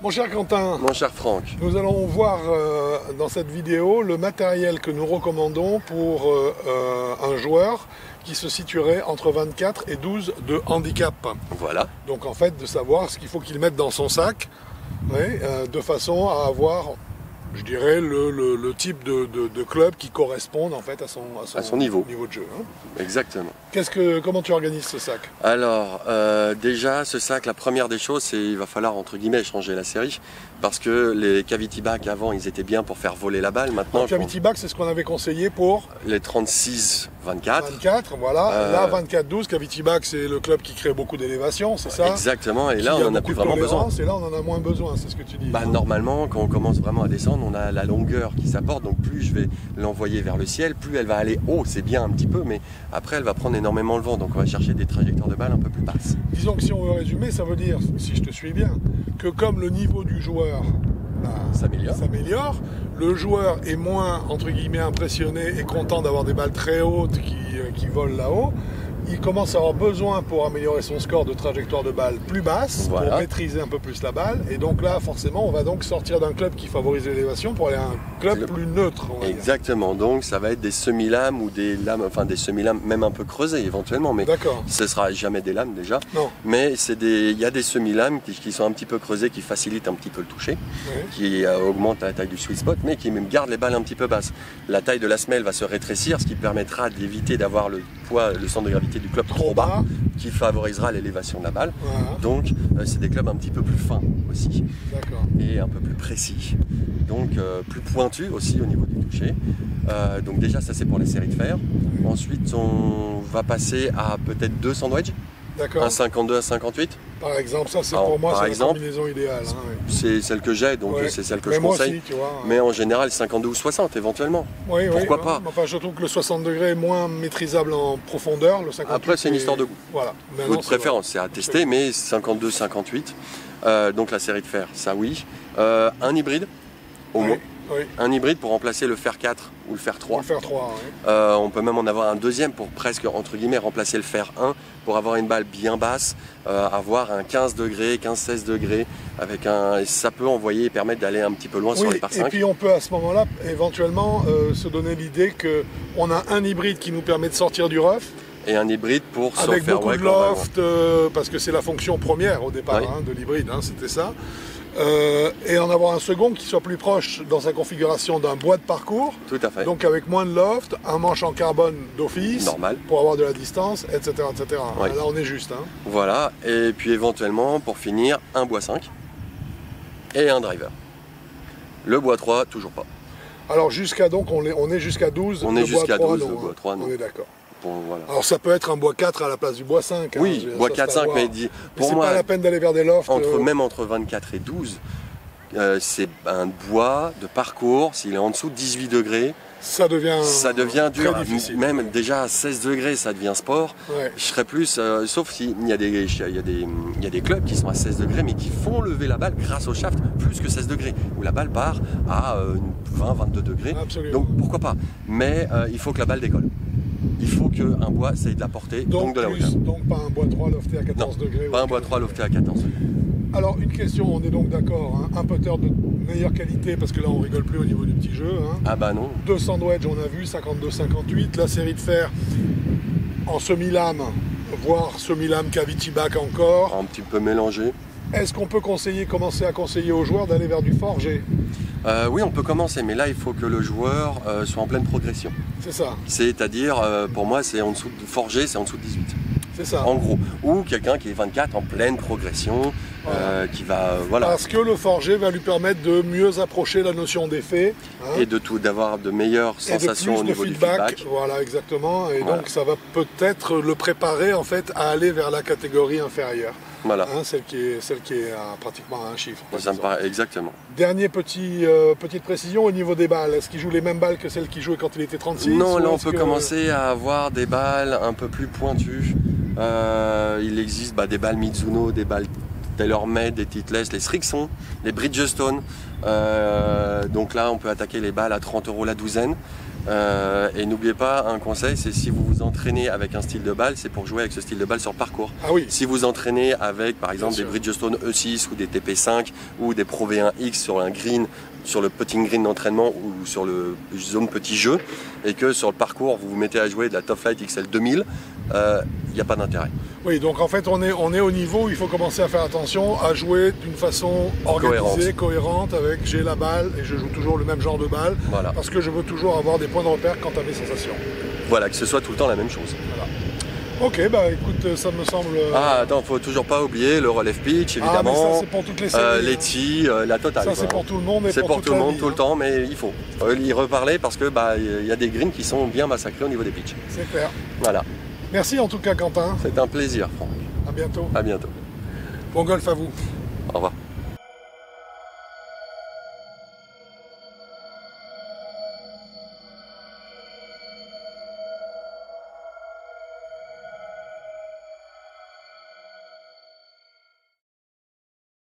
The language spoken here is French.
Mon cher Quentin, Mon cher Franck, nous allons voir dans cette vidéo le matériel que nous recommandons pour un joueur qui se situerait entre 24 et 12 de handicap. voilà, Donc en fait de savoir ce qu'il faut qu'il mette dans son sac, de façon à avoir, je dirais, le type de club qui corresponde en fait à son niveau de jeu. exactement. Comment tu organises ce sac? Alors, déjà, ce sac, la première des choses, c'est qu'il va falloir, entre guillemets, changer la série. Parce que les cavity bags, avant, ils étaient bien pour faire voler la balle. Maintenant, le cavity bag, c'est ce qu'on avait conseillé pour les 36-24. 24, voilà. Là, 24-12, cavity bag, c'est le club qui crée beaucoup d'élévation, c'est ça? Exactement, et là, on n'en a plus vraiment besoin. Et là, on en a moins besoin, c'est ce que tu dis. Bah, normalement, quand on commence vraiment à descendre, on a la longueur qui s'apporte. Donc, plus je vais l'envoyer vers le ciel, plus elle va aller haut. C'est bien un petit peu, mais après, elle va prendre énormément le vent. Donc, on va chercher des trajectoires de balle un peu plus basses. Disons que si on veut résumer, ça veut dire, si je te suis bien, que comme le niveau du joueur s'améliore, le joueur est moins, entre guillemets, impressionné et content d'avoir des balles très hautes qui volent là-haut. Il commence à avoir besoin, pour améliorer son score, de trajectoire de balle plus basse, pour maîtriser un peu plus la balle. Et donc là, forcément, on va donc sortir d'un club qui favorise l'élévation pour aller à un club plus neutre. Exactement, donc ça va être des semi-lames ou des lames, enfin des semi-lames même un peu creusées éventuellement, mais ce ne sera jamais des lames déjà. Non. Mais il y a des semi-lames qui sont un petit peu creusées, qui facilitent un petit peu le toucher, qui augmentent la taille du sweet spot, mais qui même gardent les balles un petit peu basses. La taille de la semelle va se rétrécir, ce qui permettra d'éviter d'avoir le poids, le centre de gravité du club trop bas, qui favorisera l'élévation de la balle. Donc c'est des clubs un petit peu plus fins aussi, et un peu plus précis, donc plus pointus aussi au niveau du toucher. Donc déjà ça c'est pour les séries de fer. Ensuite on va passer à peut-être 2 sandwich, un 52, un 58. Par exemple, ça c'est pour moi c'est la combinaison idéale. C'est celle que j'ai, donc c'est celle que je conseille. Aussi, tu vois, mais en général 52 ou 60 éventuellement. Pourquoi pas. Enfin, je trouve que le 60 degrés est moins maîtrisable en profondeur. Le 58, après c'est une histoire de goût. Voilà. Votre préférence, c'est à tester, mais 52, 58. Donc la série de fer, ça oui. Un hybride, au moins. Un hybride pour remplacer le fer 4 ou le fer 3. Le fer 3, on peut même en avoir un deuxième pour presque, entre guillemets, remplacer le fer 1 pour avoir une balle bien basse, avoir un 15 degrés, 15-16 degrés, avec ça peut envoyer et permettre d'aller un petit peu loin sur les par 5. Et puis on peut à ce moment-là éventuellement se donner l'idée qu'on a un hybride qui nous permet de sortir du rough. Et un hybride pour se avec faire beaucoup de loft, parce que c'est la fonction première au départ de l'hybride, c'était ça. Et en avoir un second qui soit plus proche dans sa configuration d'un bois de parcours. Tout à fait. Donc avec moins de loft, un manche en carbone d'office. Normal. Pour avoir de la distance, etc. etc. Là on est juste. Voilà, et puis éventuellement pour finir, un bois 5 et un driver. Le bois 3, toujours pas. Alors jusqu'à donc on est jusqu'à 12. On est jusqu'à 12, non, le bois 3 non. On est d'accord. Bon, voilà. Alors ça peut être un bois 4 à la place du bois 5. Oui, bois 4-5, mais pour moi, c'est pas la peine d'aller vers des lofts. Même entre 24 et 12, c'est un bois de parcours, s'il est en dessous de 18 degrés, ça devient dur. Même déjà à 16 degrés, ça devient sport. Je serais plus, sauf s'il y a des clubs qui sont à 16 degrés, mais qui font lever la balle grâce au shaft plus que 16 degrés, où la balle part à 20-22 degrés. Absolument. Donc pourquoi pas. Mais il faut que la balle décolle. Il faut qu'un bois, ça ait de la portée, donc de la hauteur. Donc pas un bois 3 lofté à 14 degrés. Pas un bois 3 lofté à 14 degrés. Alors une question, on est donc d'accord, un putter de meilleure qualité, parce que là on rigole plus au niveau du petit jeu. Ah bah non. 2 sandwich, on a vu, 52-58, la série de fer en semi-lame, voire semi-lame cavity back encore. Un petit peu mélangé. Est-ce qu'on peut commencer à conseiller aux joueurs d'aller vers du forgé? Oui, on peut commencer, mais là il faut que le joueur soit en pleine progression. C'est ça. C'est-à-dire, pour moi, c'est en dessous de forgé, c'est en dessous de 18. C'est ça. En gros. Ou quelqu'un qui est 24 en pleine progression, qui va. Voilà. Parce que le forgé va lui permettre de mieux approcher la notion d'effet. Et d'avoir de meilleures sensations au niveau du feedback. Voilà, exactement. Et donc ça va peut-être le préparer en fait à aller vers la catégorie inférieure. Voilà. Celle qui est à pratiquement un chiffre. Ça me paraît exactement. Dernière petite précision au niveau des balles. Est-ce qu'il joue les mêmes balles que celles qu'il jouait quand il était 36? Non, là on peut commencer à avoir des balles un peu plus pointues. Il existe des balles Mizuno, des balles TaylorMade, des Titleist, les Srixon, les Bridgestone. Donc là on peut attaquer les balles à 30 € la douzaine. Et n'oubliez pas, un conseil, c'est si vous vous entraînez avec un style de balle, c'est pour jouer avec ce style de balle sur parcours. Ah oui. Si vous entraînez avec par exemple des Bridgestone E6 ou des TP5 ou des Pro V1X sur un green, sur le putting green d'entraînement ou sur le zone petit jeu, et que sur le parcours vous vous mettez à jouer de la Top Flight XL 2000, il n'y a pas d'intérêt. Oui, donc en fait on est au niveau où il faut commencer à faire attention à jouer d'une façon organisée, cohérente, avec j'ai la balle et je joue toujours le même genre de balle, voilà. Parce que je veux toujours avoir des points de repère quant à mes sensations. Voilà, que ce soit tout le temps la même chose. Voilà. Ok, bah écoute, ça me semble... Ah attends, faut toujours pas oublier le relève pitch, évidemment. Ah mais ça c'est pour toutes les séries. Les tees, la totale. Ça c'est pour tout le monde et c'est pour tout le monde, tout le temps, mais il faut y reparler parce que y a des greens qui sont bien massacrés au niveau des pitchs. C'est clair. Voilà. Merci en tout cas Quentin. C'est un plaisir Franck. À bientôt. À bientôt. Bon golf à vous. Au revoir.